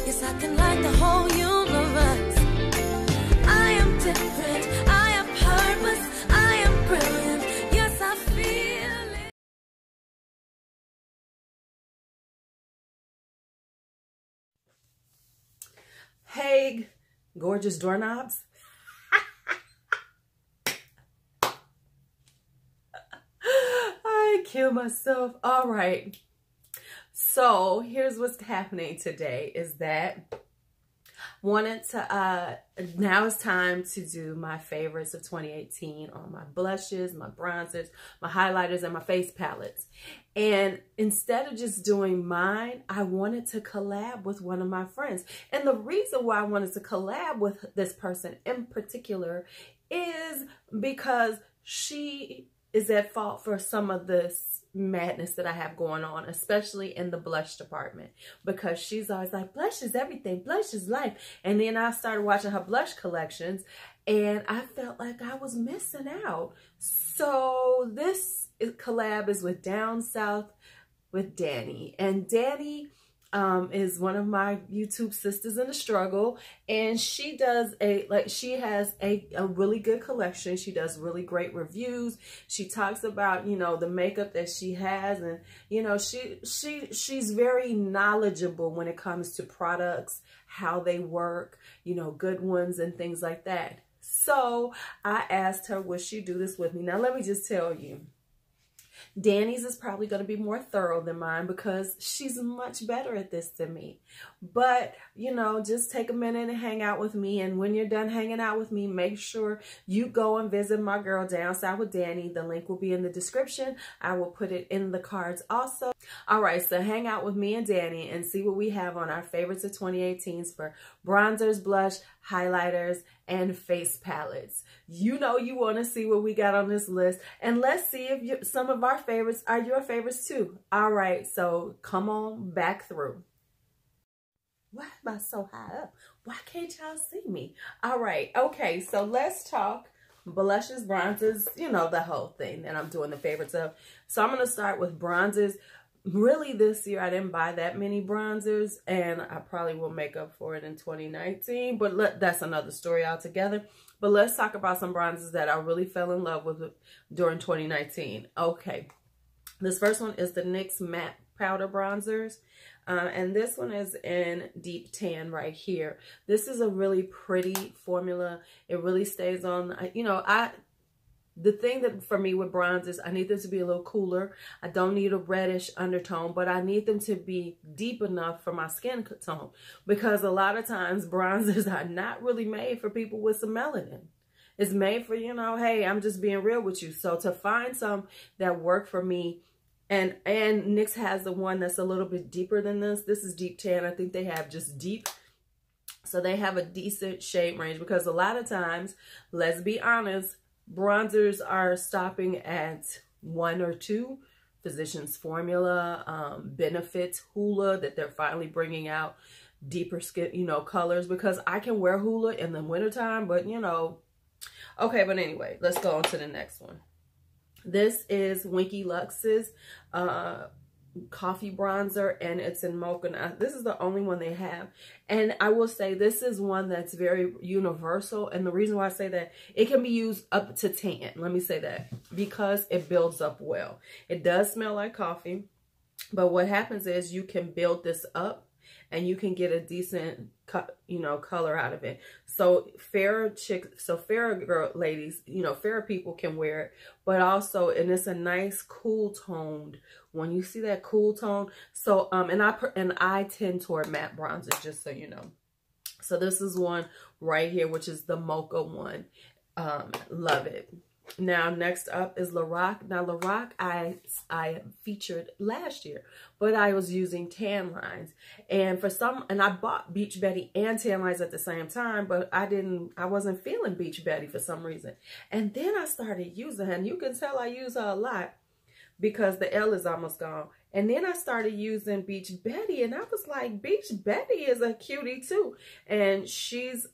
Yes, I can light the whole universe. I am different, I am purpose, I am brilliant. Yes, I feel it. Hey, gorgeous doorknobs. I kill myself. All right. So here's what's happening today is that wanted to now it's time to do my favorites of 2018 on my blushes, my bronzers, my highlighters, and my face palettes. And instead of just doing mine, I wanted to collab with one of my friends. And the reason why I wanted to collab with this person in particular is because she is at fault for some of this madness that I have going on, especially in the blush department, because she's always like, blush is everything, blush is life. And then I started watching her blush collections and I felt like I was missing out. So this collab is with Down South with Danny, and Danny is one of my YouTube sisters in the struggle, and she does she has a really good collection. She does really great reviews. She talks about, you know, the makeup that she has, and you know, she's very knowledgeable when it comes to products, how they work, you know, good ones and things like that. So I asked her, would she do this with me? Now let me just tell you, Danny's is probably going to be more thorough than mine because she's much better at this than me. But, you know, just take a minute and hang out with me. And when you're done hanging out with me, make sure you go and visit my girl Down South with Danny. The link will be in the description. I will put it in the cards also. All right, so hang out with me and Danny and see what we have on our favorites of 2018s for bronzers, blush, highlighters, and face palettes. You know you want to see what we got on this list, and let's see if some of our favorites are your favorites too. All right, so come on back through. Why am I so high up? Why can't y'all see me? All right, okay, so let's talk blushes, bronzers, you know, the whole thing that I'm doing the favorites of. So I'm going to start with bronzers. Really, this year I didn't buy that many bronzers, and I probably will make up for it in 2019, but that's another story altogether. But let's talk about some bronzers that I really fell in love with during 2019. Okay, this first one is the NYX Matte Powder Bronzers, and this one is in Deep Tan right here. This is a really pretty formula. It really stays on, you know, the thing that for me with bronzers, I need them to be a little cooler. I don't need a reddish undertone, but I need them to be deep enough for my skin tone, because a lot of times bronzers are not really made for people with some melanin. It's made for, you know, hey, I'm just being real with you. So to find some that work for me, and NYX has the one that's a little bit deeper than this. This is Deep Tan. I think they have just deep. So they have a decent shade range, because a lot of times, let's be honest, bronzers are stopping at 1 or 2. Physicians Formula, Benefits, Hoola, that they're finally bringing out deeper skin, you know, colors, because I can wear Hoola in the wintertime, but you know, okay, but anyway, let's go on to the next one. This is Winky Lux's coffee bronzer, and it's in mocha. Now, this is the only one they have, and I will say this is one that's very universal, and the reason why I say that, it can be used up to tan, let me say that, because it builds up well. It does smell like coffee, but what happens is you can build this up and you can get a decent, you know, color out of it. So fairer girl ladies, you know, fairer people can wear it, but also, and it's a nice cool toned. When you see that cool tone, so and I tend toward matte bronzer, just so you know. So this is one right here, which is the mocha one. Love it. Now, next up is Lorac. Now, Lorac, I featured last year, but I was using tan lines. And I bought Beach Betty and tan lines at the same time, but I wasn't feeling Beach Betty for some reason. And then I started using her, and you can tell I use her a lot because the L is almost gone. And then I started using Beach Betty, and I was like, Beach Betty is a cutie too. And she's,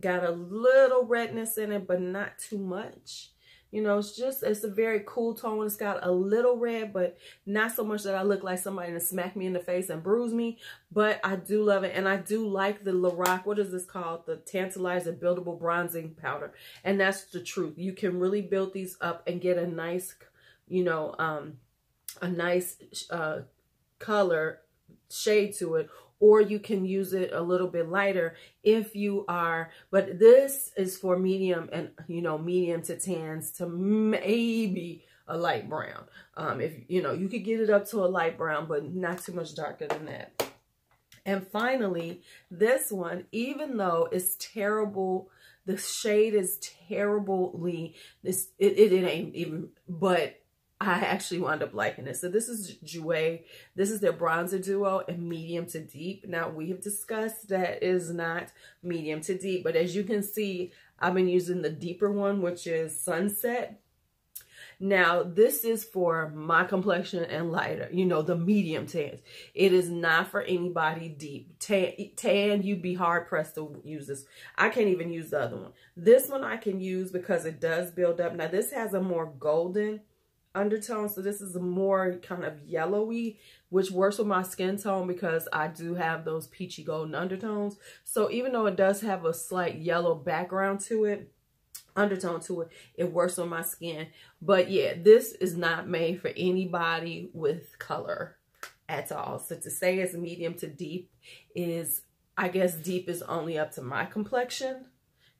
got a little redness in it, but not too much. You know, it's a very cool tone. It's got a little red, but not so much that I look like somebody to smack me in the face and bruise me. But I do love it. And I do like the Lorac, what is this called? The Tantalizer Buildable Bronzing Powder. And that's the truth. You can really build these up and get a nice, you know, a nice color shade to it. Or you can use it a little bit lighter if you are, but this is for medium and, you know, medium to tans to maybe a light brown. If, you know, you could get it up to a light brown, but not too much darker than that. And finally, this one, even though it's terrible, the shade is terribly, it ain't even, but I actually wound up liking it. So this is Jouer. This is their bronzer duo in medium to deep. Now, we have discussed that is not medium to deep, but as you can see, I've been using the deeper one, which is Sunset. Now, this is for my complexion and lighter, you know, the medium tans. It is not for anybody deep. Tan, you'd be hard pressed to use this. I can't even use the other one. This one I can use because it does build up. Now, this has a more golden undertone, so this is a more kind of yellowy, which works with my skin tone because I do have those peachy golden undertones. So even though it does have a slight yellow background to it, undertone to it, it works on my skin. But yeah, this is not made for anybody with color at all. So to say it's medium to deep is, I guess deep is only up to my complexion.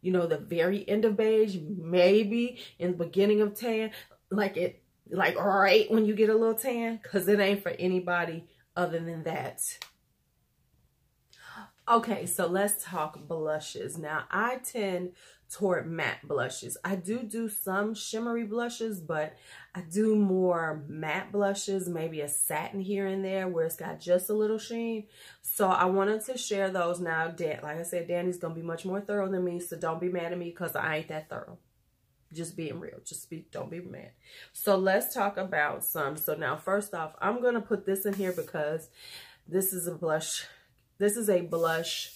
You know, the very end of beige, maybe in the beginning of tan, like right when you get a little tan, because it ain't for anybody other than that. Okay, so let's talk blushes. Now, I tend toward matte blushes. I do some shimmery blushes, but I do more matte blushes, maybe a satin here and there where it's got just a little sheen. So I wanted to share those now. Like I said, Danny's going to be much more thorough than me, so don't be mad at me because I ain't that thorough. Just being real. Don't be mad. So let's talk about some. So now, first off, I'm going to put this in here because this is a blush. This is a blush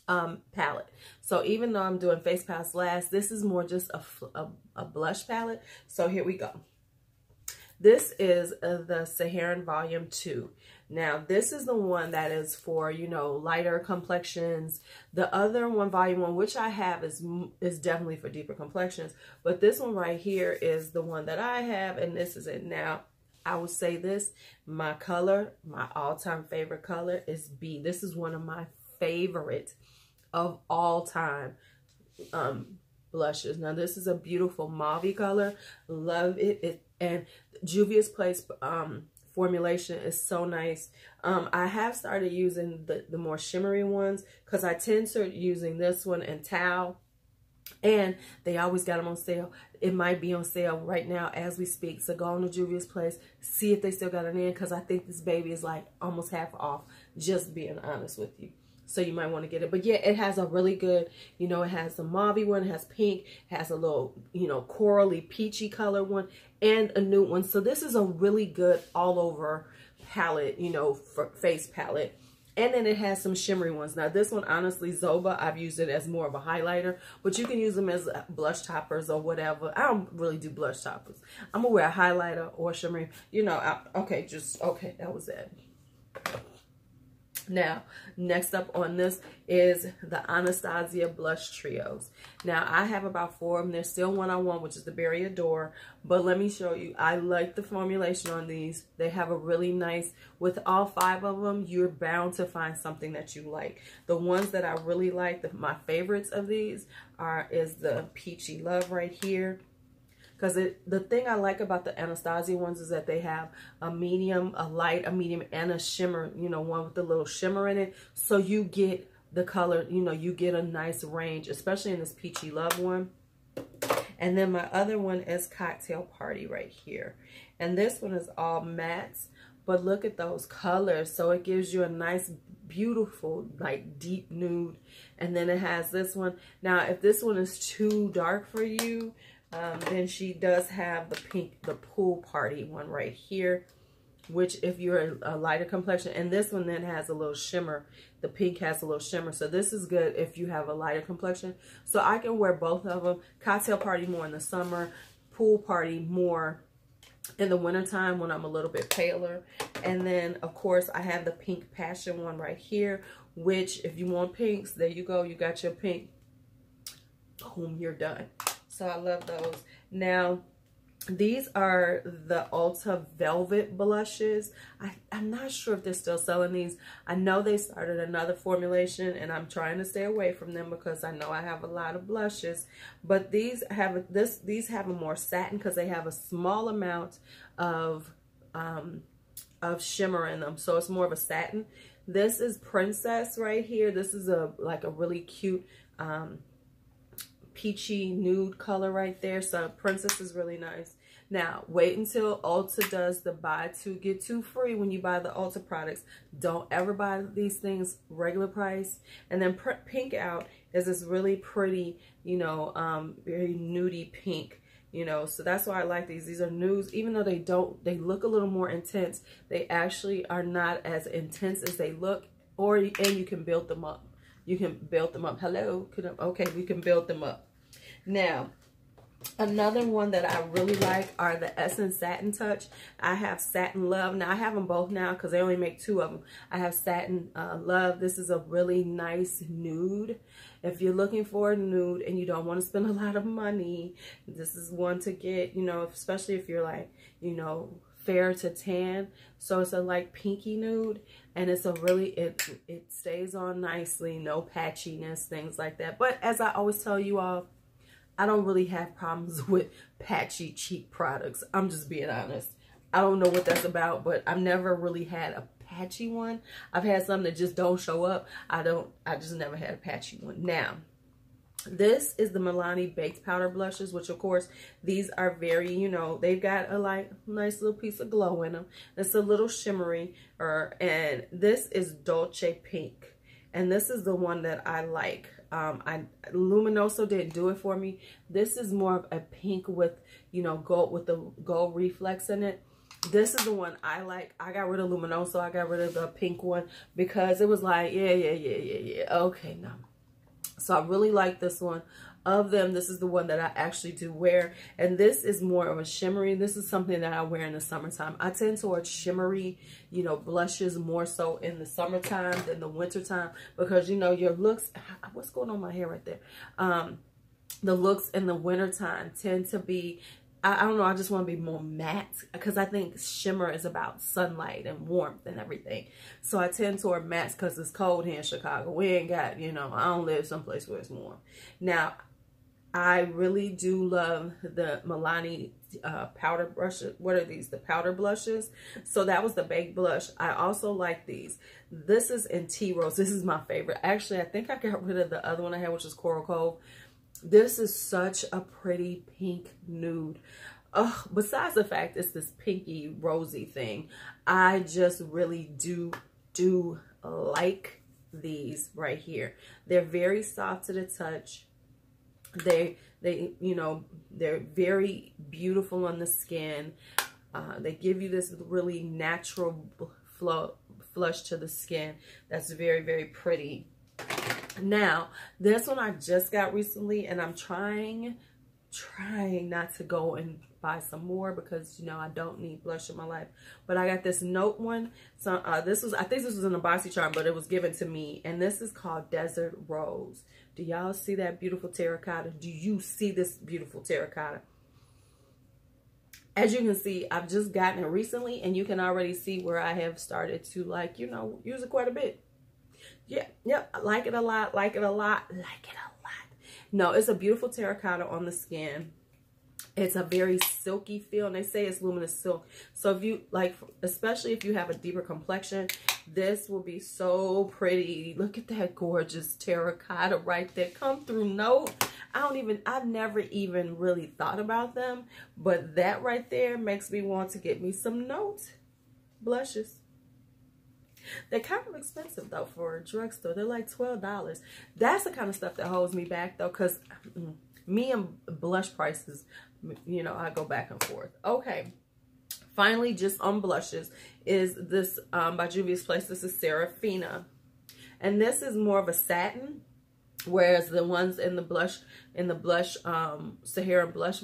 palette. So even though I'm doing face palettes last, this is more just a blush palette. So here we go. This is the Saharan Volume 2. Now, this is the one that is for, you know, lighter complexions. The other one, Volume 1, which I have, is definitely for deeper complexions. But this one right here is the one that I have, and this is it. Now, I would say this, my color, my all-time favorite color is B. This is one of my favorite of all time blushes. Now, this is a beautiful mauve color. Love it. And Juvia's Place formulation is so nice. I have started using the more shimmery ones because I tend to using this one and Tao, and they always got them on sale. It might be on sale right now as we speak, so go on to Juvia's Place, see if they still got it in, because I think this baby is like almost half off, just being honest with you. So you might want to get it. But yeah, it has a really good, you know, it has the mauve one, it has pink, has a little, you know, corally peachy color one, and a nude one. So this is a really good all over palette, you know, for face palette. And then it has some shimmery ones. Now this one, honestly, Zoba, I've used it as more of a highlighter, but you can use them as blush toppers or whatever. I don't really do blush toppers. I'm gonna wear a highlighter or shimmery, you know. Okay, that was it. Now, next up on this is the Anastasia Blush Trios. Now, I have about 4 of them. There's still one I want, which is the Berry Adore. But let me show you. I like the formulation on these. They have a really nice, with all 5 of them, you're bound to find something that you like. The ones that I really like, my favorites of these is the Peachy Love right here. Because the thing I like about the Anastasia ones is that they have a medium, a light, a medium, and a shimmer, you know, one with a little shimmer in it. So you get the color, you know, you get a nice range, especially in this Peachy Love one. And then my other one is Cocktail Party right here. And this one is all mattes, but look at those colors. So it gives you a nice, beautiful, like deep nude. And then it has this one. Now, if this one is too dark for you, then she does have the pink, the Pool Party one right here, which if you're a lighter complexion, and this one then has a little shimmer. The pink has a little shimmer, so this is good if you have a lighter complexion. So I can wear both of them. Cocktail Party more in the summer, pool party more in the wintertime when I'm a little bit paler. And then, of course, I have the Pink Passion one right here, which if you want pinks, there you go. You got your pink. Boom, you're done. So I love those. Now, these are the Ulta Velvet blushes. I'm not sure if they're still selling these. I know they started another formulation, and I'm trying to stay away from them because I know I have a lot of blushes. But these have a more satin because they have a small amount of shimmer in them, so it's more of a satin. This is Princess right here. This is like a really cute peachy nude color right there. So Princess is really nice. Now, wait until Ulta does the buy two, get two free when you buy the Ulta products. Don't ever buy these things regular price. And then Pink Out is this really pretty, you know, very nudie pink, you know. So that's why I like these. These are nudes. Even though they look a little more intense, they actually are not as intense as they look. And you can build them up. You can build them up. Hello? Okay, we can build them up. Now, another one that I really like are the Essence Satin Touch. I have Satin Love. Now, I have them both now because they only make 2 of them. I have Satin Love. This is a really nice nude. If you're looking for a nude and you don't want to spend a lot of money, this is one to get, you know, especially if you're like, you know, fair to tan. So it's a like pinky nude, and it's a really, it stays on nicely, no patchiness, things like that. But as I always tell you all, I don't really have problems with patchy, cheap products. I'm just being honest. I don't know what that's about, but I've never really had a patchy one. I've had some that just don't show up. I just never had a patchy one. Now, this is the Milani Baked Powder Blushes, which of course, these are very, you know, they've got a like nice little piece of glow in them. It's a little shimmery, and this is Dolce Pink. And this is the one that I like. Luminoso didn't do it for me. This is more of a pink with, you know, gold, with the gold reflex in it. This is the one I like. I got rid of Luminoso. I got rid of the pink one because it was like, yeah. Okay, no. So I really like this one. Of them, this is the one that I actually do wear. And this is more of a shimmery. This is something that I wear in the summertime. I tend towards shimmery, you know, blushes more so in the summertime than the wintertime. Because, you know, your looks, what's going on with my hair right there? The looks in the wintertime tend to be, I don't know, I just want to be more matte. Because I think shimmer is about sunlight and warmth and everything. So I tend toward matte because it's cold here in Chicago. We ain't got, you know, I don't live someplace where it's warm. Now, I really do love the Milani powder brushes. What are these? The powder blushes. So that was the baked blush. I also like these. This is in Tea Rose. This is my favorite. Actually, I think I got rid of the other one I had, which is Coral Cove. This is such a pretty pink nude. Besides the fact it's this pinky rosy thing, I just really do like these right here. They're very soft to the touch. They you know, they're very beautiful on the skin. They give you this really natural flush to the skin that's very, very pretty. Now, this one I just got recently, and I'm trying not to go and buy some more because, you know, I don't need blush in my life. But I got this Note one. So I think this was in a BoxyCharm, but it was given to me, and this is called Desert Rose. Do y'all see that beautiful terracotta? Do you see this beautiful terracotta? As you can see, I've just gotten it recently, and you can already see where I have started to, like, you know, use it quite a bit. Yeah, I like it a lot, like it a lot. No, it's a beautiful terracotta on the skin. It's a very silky feel, and they say it's luminous silk. So if you, like, especially if you have a deeper complexion, this will be so pretty. Look at that gorgeous terracotta right there. Come through Note. I've never even really thought about them, but that right there makes me want to get me some Note blushes. They're kind of expensive, though, for a drugstore. They're like $12. That's the kind of stuff that holds me back, though, because me and blush prices, you know, I go back and forth. Okay. Finally, just on blushes, is this by Juvia's Place. This is Serafina. And this is more of a satin, whereas the ones in the blush Sahara blush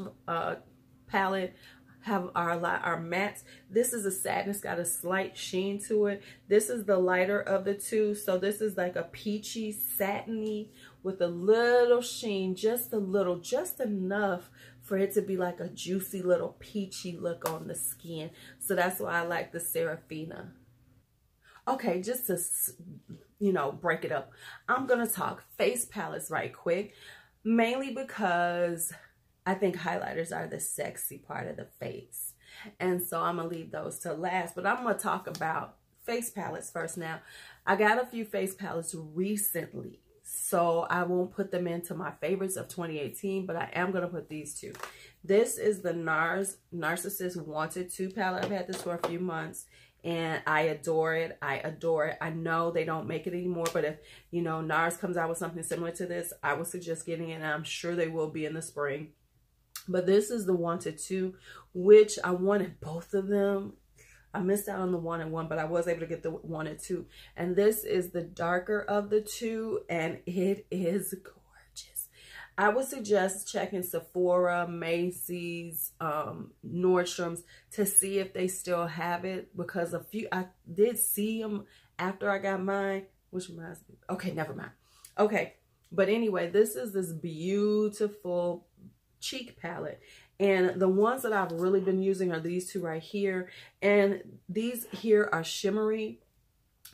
palette have our mattes. This is a satin. It's got a slight sheen to it. This is the lighter of the two. So this is like a peachy, satiny with a little sheen, just a little, just enough for it to be like a juicy little peachy look on the skin. So that's why I like the Serafina. Okay, just to, you know, break it up, I'm going to talk face palettes right quick, mainly because I think highlighters are the sexy part of the face. And so I'm going to leave those to last. But I'm going to talk about face palettes first now. I got a few face palettes recently, so I won't put them into my favorites of 2018, but I am going to put these two. This is the NARS Narcissist Wanted 2 palette. I've had this for a few months, and I adore it. I adore it. I know they don't make it anymore, but if, you know, NARS comes out with something similar to this, I would suggest getting it, and I'm sure they will be in the spring. But this is the Wanted 2, which I wanted both of them. I missed out on the Wanted 1, but I was able to get the Wanted 2. And this is the darker of the two, and it is gorgeous. I would suggest checking Sephora, Macy's, Nordstrom's to see if they still have it, because I did see them after I got mine, which reminds me. Okay, never mind. Okay, but anyway, this is this beautiful cheek palette, and the ones that I've really been using are these two right here, and these here are shimmery,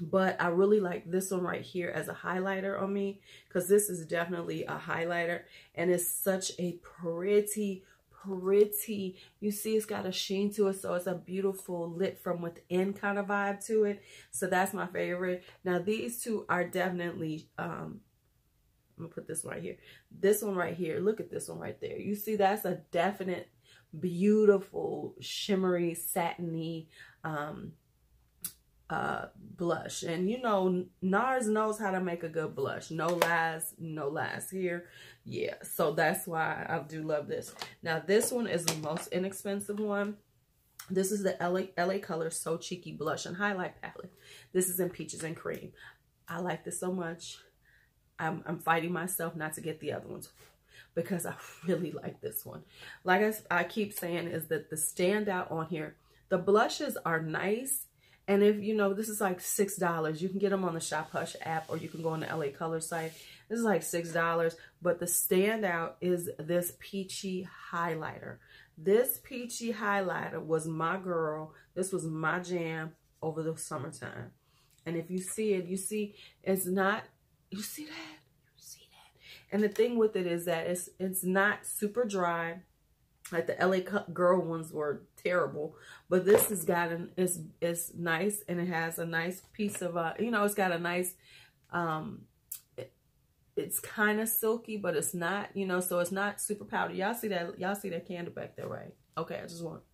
but I really like this one right here as a highlighter on me, because this is definitely a highlighter, and it's such a pretty, you see it's got a sheen to it, so it's a beautiful lit from within kind of vibe to it. So that's my favorite. Now these two are definitely I'm gonna put this one right here. This one right here. Look at this one right there. You see, that's a definite, beautiful, shimmery, satiny blush. And you know, NARS knows how to make a good blush. No lies here. Yeah, so that's why I do love this. Now, this one is the most inexpensive one. This is the LA Color So Cheeky Blush and Highlight Palette. This is in Peaches and Cream. I like this so much. I'm fighting myself not to get the other ones because I really like this one. Like I keep saying, is that the standout on here, the blushes are nice. And if you know, this is like $6. You can get them on the Shop Hush app, or you can go on the LA Color site. This is like $6. But the standout is this peachy highlighter. This peachy highlighter was my girl. This was my jam over the summertime. And if you see it, you see it's not. You see that? You see that? And the thing with it is that it's not super dry. Like the LA Girl ones were terrible, but this has got it's nice, and it has a nice piece of you know, it's got a nice it's kind of silky, but it's not, you know, so it's not super powdery. Y'all see that candle back there, right? Okay, I just want to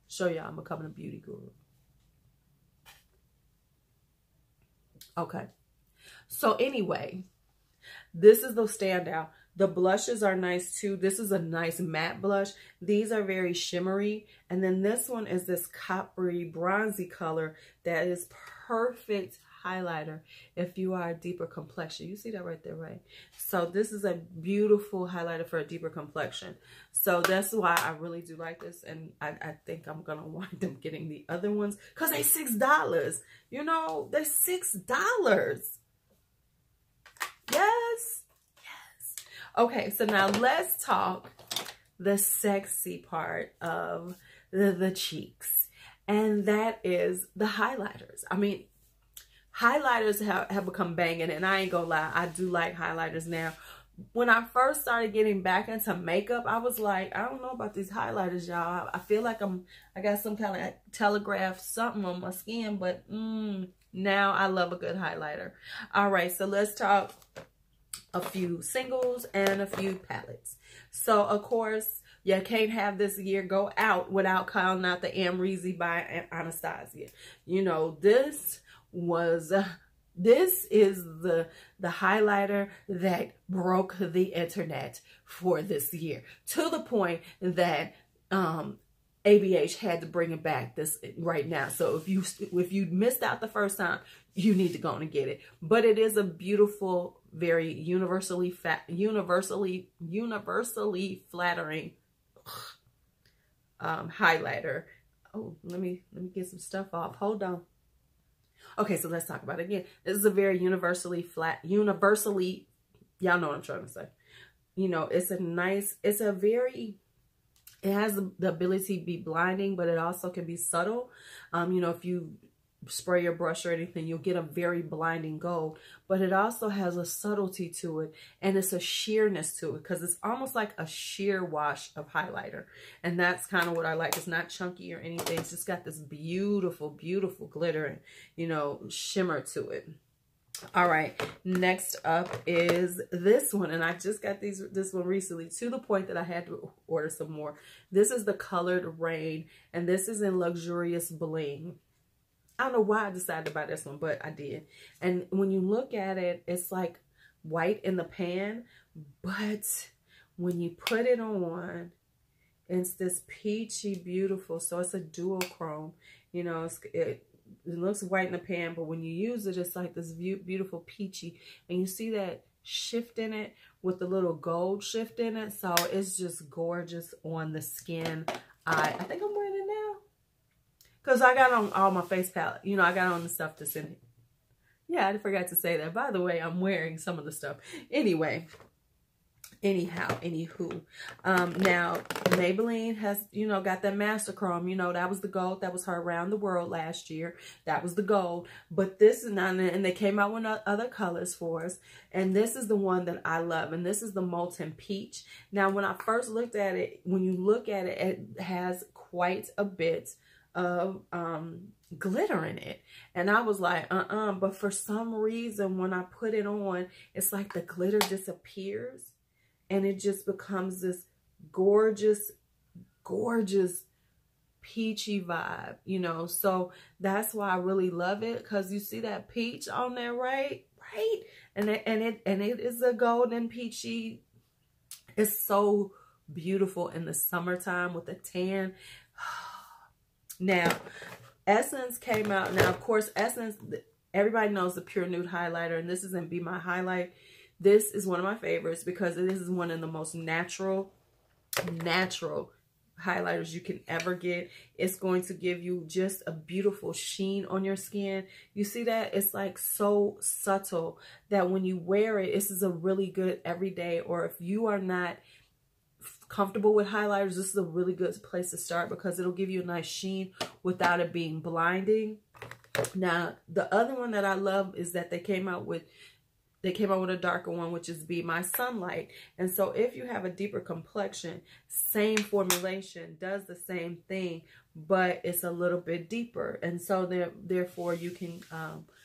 show y'all I'm becoming a beauty guru. Okay. So anyway, this is the standout. The blushes are nice too. This is a nice matte blush. These are very shimmery. And then this one is this coppery, bronzy color that is perfect highlighter if you are a deeper complexion. You see that right there, right? So this is a beautiful highlighter for a deeper complexion. So that's why I really do like this. And I think I'm going to wind up getting the other ones because they're $6. You know, they're $6. Yes. Yes. Okay, so now let's talk the sexy part of the cheeks. And that is the highlighters. I mean, highlighters have become banging, and I ain't gonna lie, I do like highlighters now. When I first started getting back into makeup, I was like, I don't know about these highlighters, y'all. I feel like I got some kind of telegraph something on my skin, but now I love a good highlighter. All right, so let's talk a few singles and a few palettes. So, of course, you can't have this year go out without calling out the Amrezy by Anastasia. You know, this is the highlighter that broke the internet for this year, to the point that ABH had to bring it back this right now. So if you missed out the first time, you need to go and get it. But it is a beautiful, very universally flattering highlighter. Oh, let me get some stuff off. Hold on. Okay, so let's talk about it again. This is a very universally, y'all know what I'm trying to say. You know, it has the ability to be blinding, but it also can be subtle. You know, if you spray your brush or anything, you'll get a very blinding gold, but it also has a subtlety to it, and it's a sheerness to it, because it's almost like a sheer wash of highlighter, and that's kind of what I like. It's not chunky or anything. It's just got this beautiful, beautiful glitter and, you know, shimmer to it. All right, next up is this one, and I just got this one recently, to the point that I had to order some more. This is the Colored Rain, and this is in Luxurious Bling. I don't know why I decided to buy this one, but I did. And when you look at it, it's like white in the pan, but when you put it on, it's this peachy beautiful. So it's a dual chrome. You know, it looks white in the pan, but when you use it, it's like this beautiful peachy. And you see that shift in it with the little gold shift in it. So it's just gorgeous on the skin. I think I'm wearing it now, because I got on all my face palette. You know, I got on the stuff that's in it. Yeah, I forgot to say that. By the way, I'm wearing some of the stuff. Anywho. Now, Maybelline has, you know, got that Master Chrome. You know, that was the gold. That was her Around the World last year. That was the gold. But this is not, and they came out with other colors for us. And this is the one that I love. And this is the Molten Peach. Now, when I first looked at it, when you look at it, it has quite a bit of glitter in it, and I was like, but for some reason when I put it on, it's like the glitter disappears and it just becomes this gorgeous peachy vibe, you know. So that's why I really love it, because you see that peach on there, right? And it is a golden peachy. It's so beautiful in the summertime with the tan. Now, Essence came out. Now, of course, Essence, everybody knows the Pure Nude highlighter, and this is in Be My Highlight. This is one of my favorites because this is one of the most natural highlighters you can ever get. It's going to give you just a beautiful sheen on your skin. You see that? It's like so subtle that when you wear it, this is a really good everyday, or if you are not comfortable with highlighters, this is a really good place to start because it'll give you a nice sheen without it being blinding. Now, the other one that I love is that they came out with a darker one, which is Be My Sunlight. And so if you have a deeper complexion, same formulation, does the same thing, but it's a little bit deeper. And so therefore you can,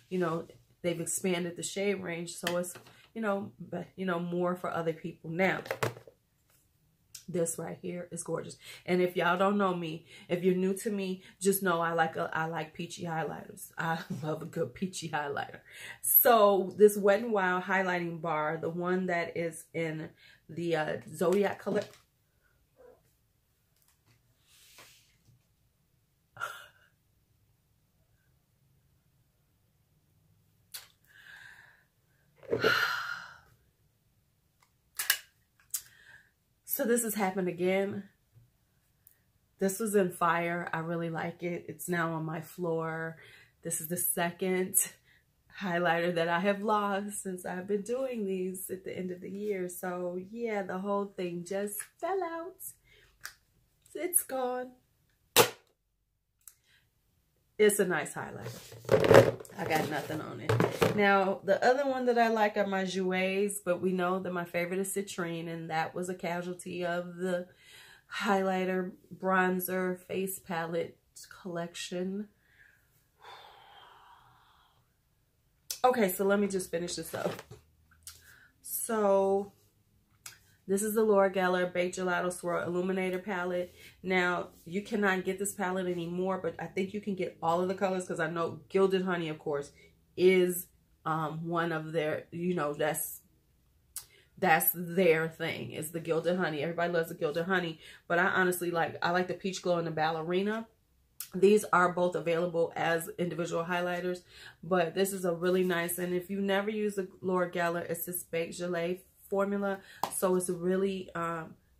you know, they've expanded the shade range. So it's, you know, more for other people. Now, this right here is gorgeous. And if y'all don't know me, if you're new to me, just know I like peachy highlighters. I love a good peachy highlighter. So this Wet n Wild highlighting bar, the one that is in the Zodiac color. So this has happened again. This was in Fire. I really like it. It's now on my floor. This is the second highlighter that I have lost since I've been doing these at the end of the year. So yeah, the whole thing just fell out. It's gone. It's a nice highlighter. I got nothing on it. Now, the other one that I like are my Jouets, but we know that my favorite is Citrine, and that was a casualty of the highlighter, bronzer, face palette collection. Okay, so let me just finish this up. So, this is the Laura Geller Baked Gelato Swirl Illuminator palette. Now, you cannot get this palette anymore, but I think you can get all of the colors because I know Gilded Honey, of course, is one of their, you know, that's their thing, is the Gilded Honey. Everybody loves the Gilded Honey, but I honestly I like the Peach Glow and the Ballerina. These are both available as individual highlighters, but this is a really nice, and if you never use the Laura Geller, it's this Baked Gelée formula, so it's really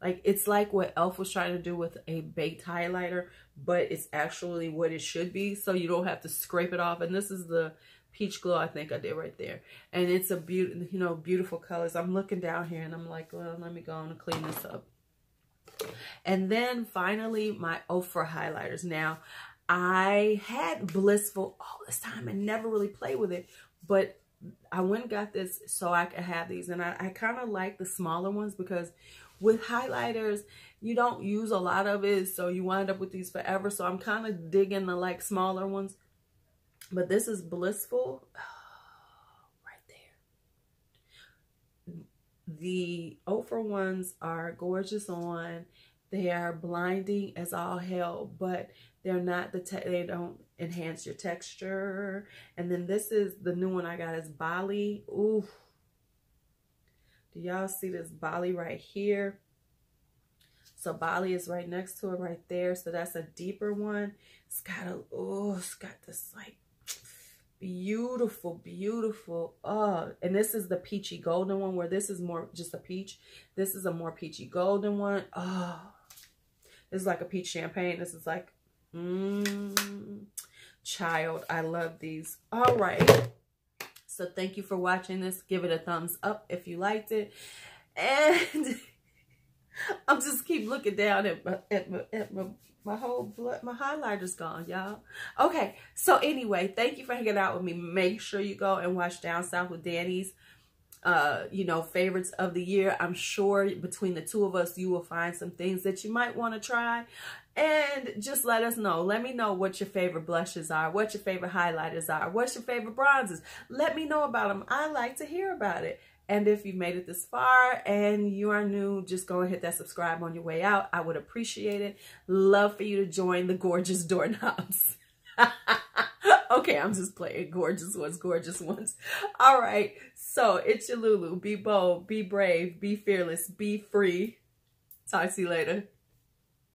Like, it's like what e.l.f. was trying to do with a baked highlighter, but it's actually what it should be, so you don't have to scrape it off. And this is the peach glow I think I did right there. And it's a beautiful colors. I'm looking down here and I'm like, well, let me go on and clean this up. And then finally, my Ofra highlighters. Now, I had Blissful all this time and never really played with it, but I went and got this so I could have these. And I kind of like the smaller ones because with highlighters, you don't use a lot of it, so you wind up with these forever. So I'm kind of digging the like smaller ones. But this is Blissful. Oh, right there. The Ofra ones are gorgeous on. They are blinding as all hell, but they're not they don't enhance your texture. And then this is the new one I got is Bali. Ooh. Do y'all see this Bali right here? So Bali is right next to it right there. So that's a deeper one. It's got it's got this like beautiful, beautiful. And this is the peachy golden one, where this is more just a peach. This is a more peachy golden one. This is like a peach champagne. This is like, child, I love these. All right. So thank you for watching this. Give it a thumbs up if you liked it. And I'm just keep looking down at my whole blood. My highlighter's gone, y'all. Okay. So anyway, thank you for hanging out with me. Make sure you go and watch Down South with Danny's favorites of the year. I'm sure between the two of us, you will find some things that you might want to try. And just let us know. Let me know what your favorite blushes are, what your favorite highlighters are, what's your favorite bronzes. Let me know about them. I like to hear about it. And if you made it this far and you are new, just go and hit that subscribe on your way out. I would appreciate it. Love for you to join the gorgeous doorknobs. Okay, I'm just playing. Gorgeous ones, gorgeous ones. All right. So it's your Lulu. Be bold, be brave, be fearless, be free. Talk to you later.